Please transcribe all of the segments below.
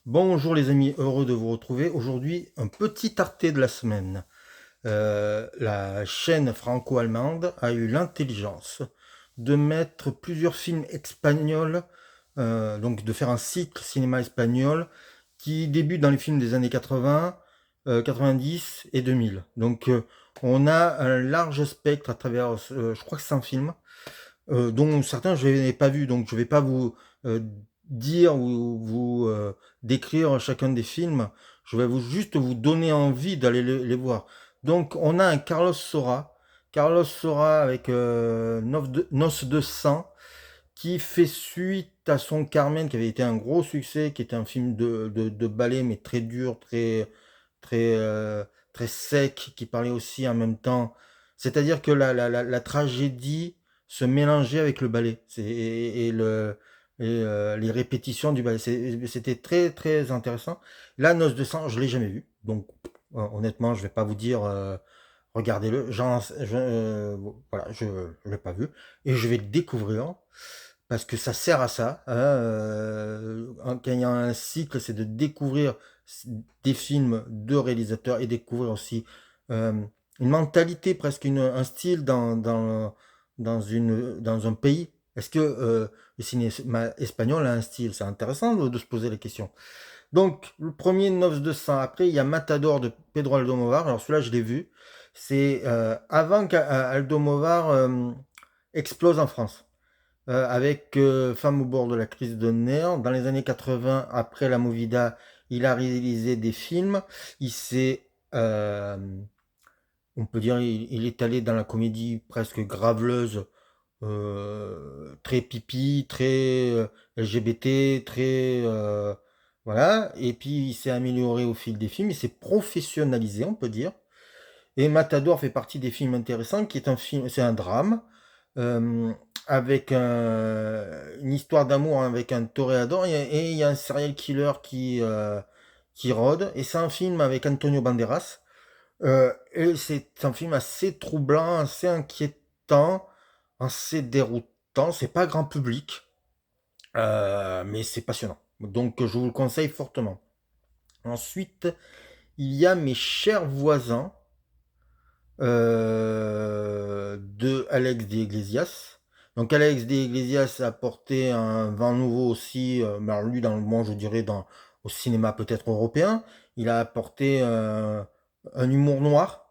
Bonjour les amis, heureux de vous retrouver. Aujourd'hui, un petit Arte de la semaine. La chaîne franco-allemande a eu l'intelligence de mettre plusieurs films espagnols, donc de faire un cycle cinéma espagnol qui débute dans les films des années 80, 90 et 2000. Donc on a un large spectre à travers, je crois que c'est un film, dont certains je n'ai pas vus, donc je ne vais pas vous dire ou vous décrire chacun des films, je vais juste vous donner envie d'aller les voir. Donc on a un Carlos Sora avec Noce de sang, qui fait suite à son Carmen, qui avait été un gros succès, qui était un film de ballet, mais très dur, très, très sec, qui parlait aussi en même temps. C'est-à-dire que la tragédie se mélangeait avec le ballet les répétitions du ballet. C'était très, très intéressant. La Noce de sang, je ne l'ai jamais vu. Donc, honnêtement, je ne vais pas vous dire regardez-le. Voilà, je ne l'ai pas vu. Et je vais le découvrir parce que ça sert à ça, hein, quand il y a un cycle, c'est de découvrir des films de réalisateurs et découvrir aussi euh, une mentalité, presque un style dans un pays. Est-ce que le cinéma espagnol a un style? C'est intéressant de se poser la question. Donc, le premier, 9 Après, il y a Matador de Pedro Almodovar. Alors, celui-là, je l'ai vu. C'est avant qu'Almodovar explose en France avec Femme au bord de la crise de nerfs. Dans les années 80, après la Movida, il a réalisé des films. Il s'est, on peut dire, il est allé dans la comédie presque graveleuse, très pipi, très LGBT, très voilà. Et puis il s'est amélioré au fil des films. Il s'est professionnalisé, on peut dire. Et Matador fait partie des films intéressants, qui est un film, c'est un drame euh, avec une histoire d'amour avec un toréador et il y a un serial killer qui rôde. Et c'est un film avec Antonio Banderas. Et c'est un film assez troublant, assez inquiétant, assez déroutant. C'est pas grand public, mais c'est passionnant. Donc je vous le conseille fortement. Ensuite, il y a Mes chers voisins de Alex de Iglesias. Donc Alex de Iglesias a apporté un vent nouveau aussi, mais alors lui dans le monde, je dirais au cinéma peut-être européen. Il a apporté un humour noir.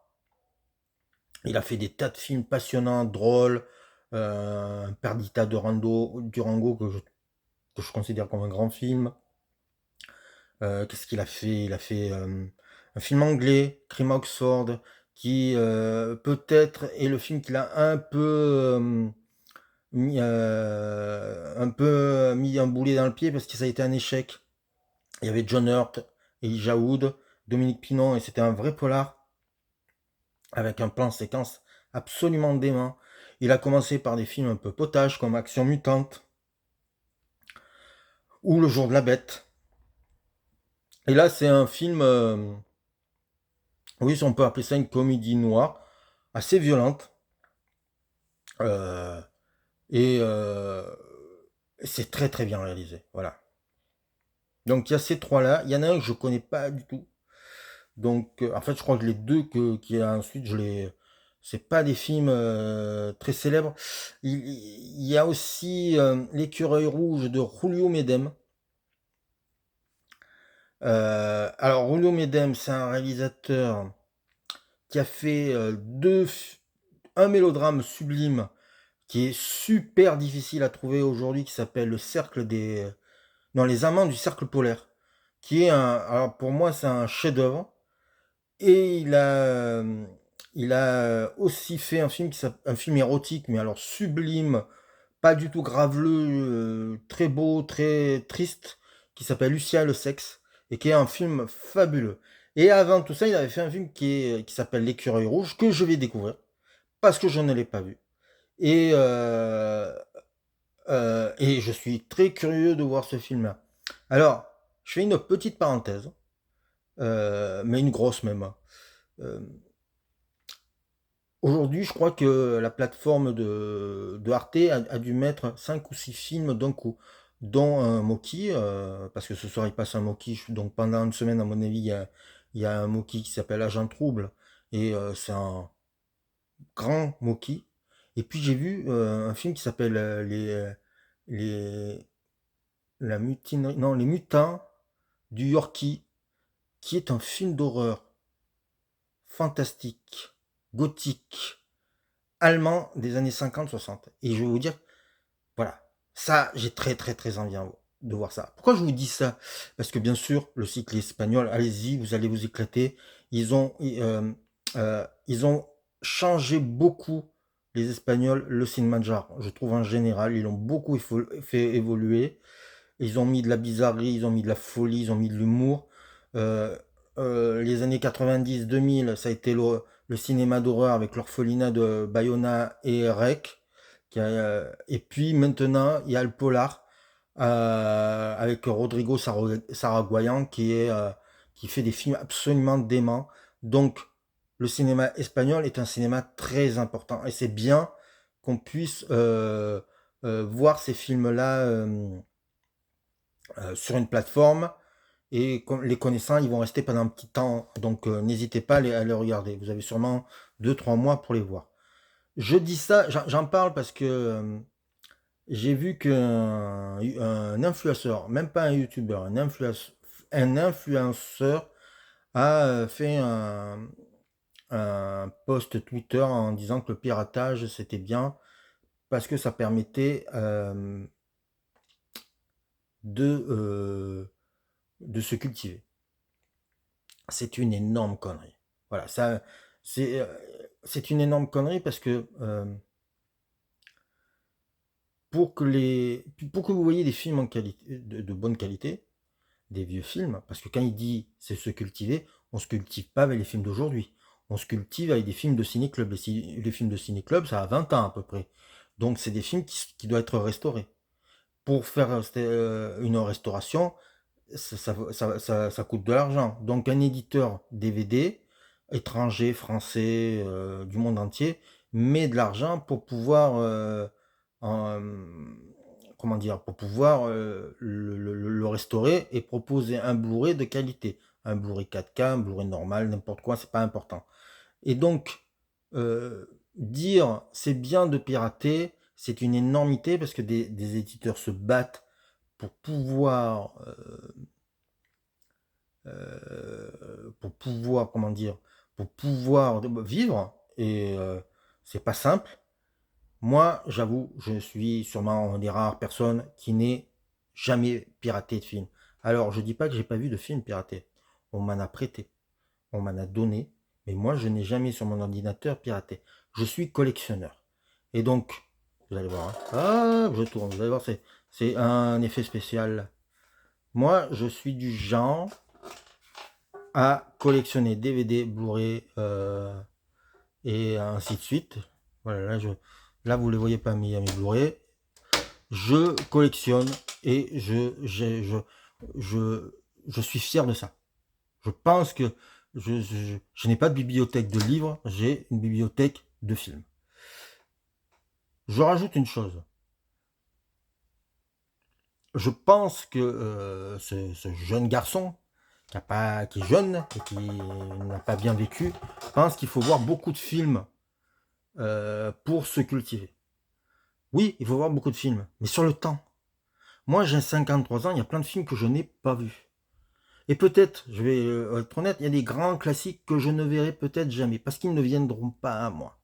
Il a fait des tas de films passionnants, drôles, Perdita de Durango que je considère comme un grand film. Qu'est-ce qu'il a fait? Il a fait un film anglais, Crime à Oxford, qui peut-être est le film qu'il a un peu mis un boulet dans le pied parce que ça a été un échec. Il y avait John Hurt, Elijah Wood, Dominique Pinon, et c'était un vrai polar avec un plan séquence absolument dément. Il a commencé par des films un peu potages comme Action Mutante ou Le Jour de la Bête. Et là, c'est un film, oui, on peut appeler ça une comédie noire, assez violente. euh, et c'est très très bien réalisé. Voilà. Donc il y a ces trois-là. Il y en a un que je connais pas du tout. Donc en fait, je crois que les deux qu'il y a ensuite, je les. C'est pas des films très célèbres. Il y a aussi L'écureuil rouge de Julio Medem. Alors Julio Medem, c'est un réalisateur qui a fait un mélodrame sublime qui est super difficile à trouver aujourd'hui, qui s'appelle Le Cercle des... Non, Les Amants du Cercle Polaire, qui est un... Alors pour moi, c'est un chef-d'œuvre. Et il a aussi fait un film érotique, mais alors sublime, pas du tout graveleux, très beau, très triste, qui s'appelle Lucia et le sexe, et qui est un film fabuleux. Et avant tout ça, il avait fait un film qui s'appelle L'écureuil rouge, que je vais découvrir, parce que je ne l'ai pas vu. Et, et je suis très curieux de voir ce film-là. Alors, je fais une petite parenthèse, mais une grosse même, hein. Euh, Aujourd'hui, je crois que la plateforme de Arte a dû mettre 5 ou 6 films d'un coup. dont un Moki, parce que ce soir il passe un Moki, donc pendant une semaine, à mon avis, il y a un Moki qui s'appelle Agent Trouble, et c'est un grand Moki. Et puis j'ai vu un film qui s'appelle les, la mutinerie, non, Les Mutins du Yorkie, qui est un film d'horreur fantastique, gothique, allemand des années 50-60. Et je vais vous dire, voilà, ça, j'ai très très très envie de voir ça. Pourquoi je vous dis ça? Parce que bien sûr, le cycle espagnol, allez-y, vous allez vous éclater. Ils ont changé beaucoup, les Espagnols, le cinéma de genre. Je trouve en général, ils l'ont beaucoup fait évoluer. Ils ont mis de la bizarrerie, ils ont mis de la folie, ils ont mis de l'humour. Euh, les années 90-2000, ça a été le cinéma d'horreur avec l'orphelinat de Bayona et Rec. Et puis maintenant, il y a le polar avec Rodrigo Saragoyan qui fait des films absolument déments. Donc, le cinéma espagnol est un cinéma très important. Et c'est bien qu'on puisse voir ces films-là sur une plateforme, et les connaissants, ils vont rester pendant un petit temps, donc n'hésitez pas à les regarder. Vous avez sûrement 2-3 mois pour les voir. Je dis ça, j'en parle parce que j'ai vu qu'un influenceur, même pas un youtubeur, un influenceur a fait un post Twitter en disant que le piratage c'était bien parce que ça permettait de, euh, de se cultiver. C'est une énorme connerie. Voilà, ça, c'est c'est une énorme connerie parce que pour que vous voyez des films en qualité, de bonne qualité, des vieux films, parce que quand il dit c'est se cultiver, on se cultive pas avec les films d'aujourd'hui. On se cultive avec des films de ciné-club. Les films de ciné-club, ça a 20 ans à peu près. Donc c'est des films qui doivent être restaurés. Pour faire une restauration, ça coûte de l'argent. Donc un éditeur DVD, étranger, français, du monde entier, met de l'argent pour pouvoir, en- comment dire, pour pouvoir le restaurer et proposer un Blu-ray de qualité. Un Blu-ray 4K, un Blu-ray normal, n'importe quoi, c'est pas important. Et donc, dire c'est bien de pirater, c'est une énormité parce que des éditeurs se battent pour pouvoir, comment dire, pour pouvoir vivre, et c'est pas simple. Moi, j'avoue, je suis sûrement une des rares personnes qui n'ait jamais piraté de film. Alors, je dis pas que j'ai pas vu de film piraté. On m'en a prêté, on m'en a donné, mais moi, je n'ai jamais sur mon ordinateur piraté. Je suis collectionneur. Et donc, vous allez voir, hein. Ah, je tourne, vous allez voir, c'est un effet spécial. Moi, je suis du genre à collectionner DVD, Blu-ray et ainsi de suite. Voilà, là vous ne les voyez pas, mais il y a mes Blu-ray. Je collectionne et je, je suis fier de ça. Je pense que je n'ai pas de bibliothèque de livres, j'ai une bibliothèque de films. Je rajoute une chose. Je pense que ce jeune garçon qui est jeune et qui n'a pas bien vécu pense qu'il faut voir beaucoup de films pour se cultiver. Oui, il faut voir beaucoup de films, mais sur le temps. Moi, j'ai 53 ans, il y a plein de films que je n'ai pas vus. Et peut-être, je vais être honnête, il y a des grands classiques que je ne verrai peut-être jamais, parce qu'ils ne viendront pas à moi.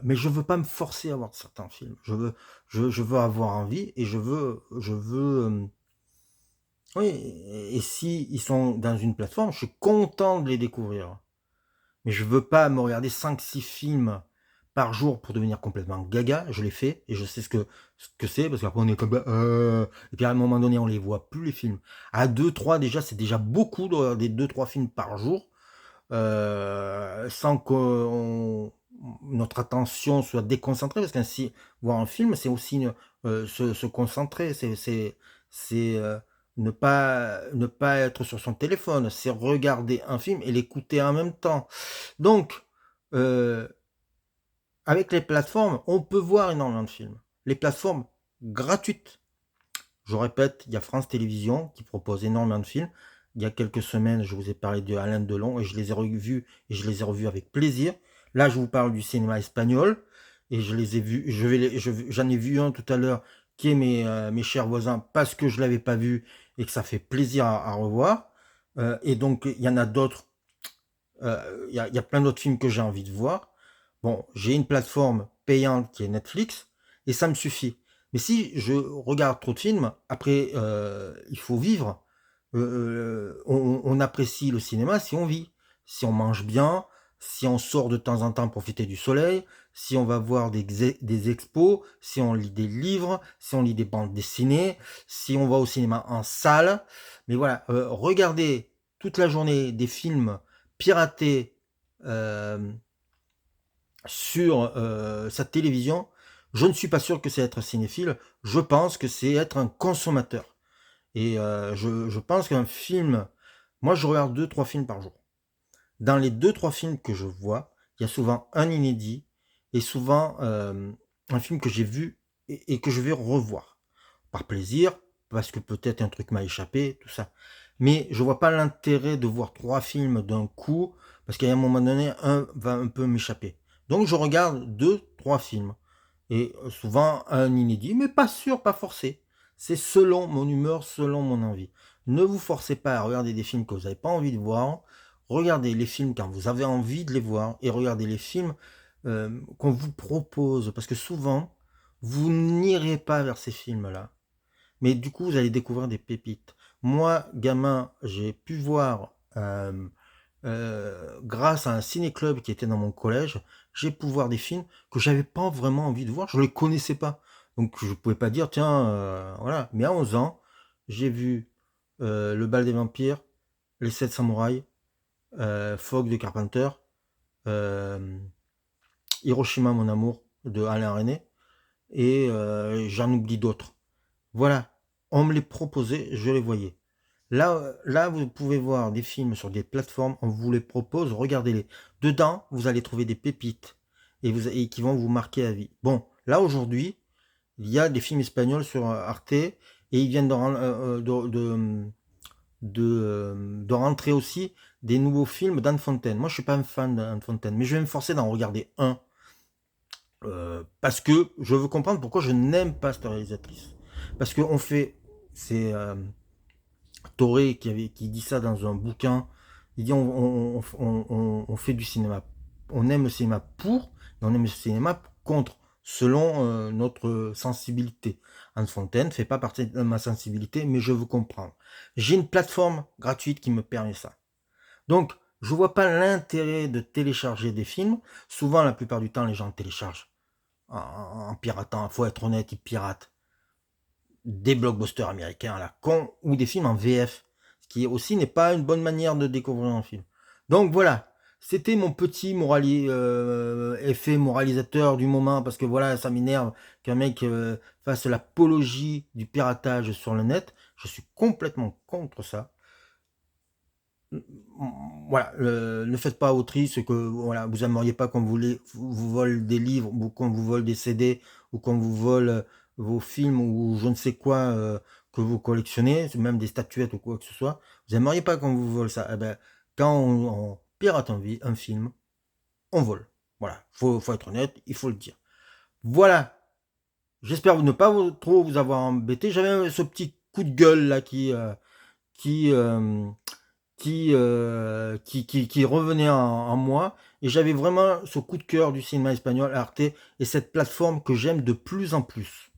Mais je veux pas me forcer à voir certains films. Je veux avoir envie et oui, et si ils sont dans une plateforme, je suis content de les découvrir. Mais je veux pas me regarder 5-6 films par jour pour devenir complètement gaga. Je l'ai fait et je sais ce que c'est, parce qu'après on est comme et puis à un moment donné on les voit plus les films. À 2-3 déjà, c'est déjà beaucoup de regarder 2-3 films par jour, sans que notre attention soit déconcentrée, parce qu'ainsi voir un film c'est aussi se concentrer, c'est ne pas être sur son téléphone, c'est regarder un film et l'écouter en même temps. Donc, euh, avec les plateformes, on peut voir énormément de films. Les plateformes gratuite. Je répète, il y a France Télévisions qui propose énormément de films. Il y a quelques semaines, je vous ai parlé de Alain Delon et je les ai revus avec plaisir. Là, je vous parle du cinéma espagnol et je les ai vus. J'en ai vu un tout à l'heure qui est mes chers voisins parce que je l'avais pas vu et que ça fait plaisir à revoir. Et donc, il y en a d'autres. Il y a plein d'autres films que j'ai envie de voir. Bon, j'ai une plateforme payante qui est Netflix et ça me suffit. Mais si je regarde trop de films, après, il faut vivre. On apprécie le cinéma si on vit, si on mange bien, si on sort de temps en temps profiter du soleil, si on va voir des expos, si on lit des livres, si on lit des bandes dessinées, si on va au cinéma en salle. Mais voilà, regarder toute la journée des films piratés euh, sur sa télévision, je ne suis pas sûr que c'est être cinéphile, je pense que c'est être un consommateur. Et je pense qu'un film, moi je regarde 2-3 films par jour. Dans les 2-3 films que je vois, il y a souvent un inédit et souvent un film que j'ai vu et que je vais revoir. Par plaisir, parce que peut-être un truc m'a échappé, tout ça. Mais je vois pas l'intérêt de voir 3 films d'un coup, parce qu'à un moment donné, un va un peu m'échapper. Donc je regarde 2-3 films. Et souvent un inédit, mais pas sûr, pas forcé. C'est selon mon humeur, selon mon envie. Ne vous forcez pas à regarder des films que vous n'avez pas envie de voir. Regardez les films quand vous avez envie de les voir et regardez les films qu'on vous propose. Parce que souvent, vous n'irez pas vers ces films-là. Mais du coup, vous allez découvrir des pépites. Moi, gamin, j'ai pu voir, grâce à un ciné-club qui était dans mon collège, j'ai pu voir des films que j'avais pas vraiment envie de voir, je les connaissais pas. Donc je pouvais pas dire, tiens, voilà. Mais à 11 ans, j'ai vu Le Bal des Vampires, Les 7 Samouraïs, Fog de Carpenter, euh, Hiroshima, mon amour, de Alain René, et j'en oublie d'autres. Voilà, on me les proposait, je les voyais. Là, vous pouvez voir des films sur des plateformes, on vous les propose, regardez-les. Dedans, vous allez trouver des pépites et qui vont vous marquer à vie. Bon, là aujourd'hui, il y a des films espagnols sur Arte et ils viennent de rentrer aussi des nouveaux films d'Anne Fontaine. Moi, je suis pas un fan d'Anne Fontaine, mais je vais me forcer d'en regarder un parce que je veux comprendre pourquoi je n'aime pas cette réalisatrice. Parce qu'on fait, c'est Toré qui dit ça dans un bouquin. Il dit on fait du cinéma, on aime le cinéma pour, et on aime le cinéma contre, selon notre sensibilité. Anne Fontaine ne fait pas partie de ma sensibilité, mais je veux comprendre. J'ai une plateforme gratuite qui me permet ça. Donc, je vois pas l'intérêt de télécharger des films. Souvent, la plupart du temps, les gens téléchargent en piratant. Il faut être honnête, ils piratent des blockbusters américains à la con ou des films en VF, ce qui aussi n'est pas une bonne manière de découvrir un film. Donc voilà, c'était mon petit effet moralisateur du moment, parce que voilà, ça m'énerve qu'un mec fasse l'apologie du piratage sur le net. Je suis complètement contre ça. Voilà, ne faites pas autrui ce que voilà, vous aimeriez pas qu'on vous vole des livres ou qu'on vous vole des CD ou qu'on vous vole vos films ou je ne sais quoi que vous collectionnez, même des statuettes ou quoi que ce soit. Vous aimeriez pas qu'on vous vole ça. Eh ben, quand on pirate un film, on vole. Voilà, faut être honnête, il faut le dire. Voilà, j'espère ne pas trop vous avoir embêté. J'avais ce petit coup de gueule là qui qui revenait en moi et j'avais vraiment ce coup de cœur du cinéma espagnol Arte et cette plateforme que j'aime de plus en plus.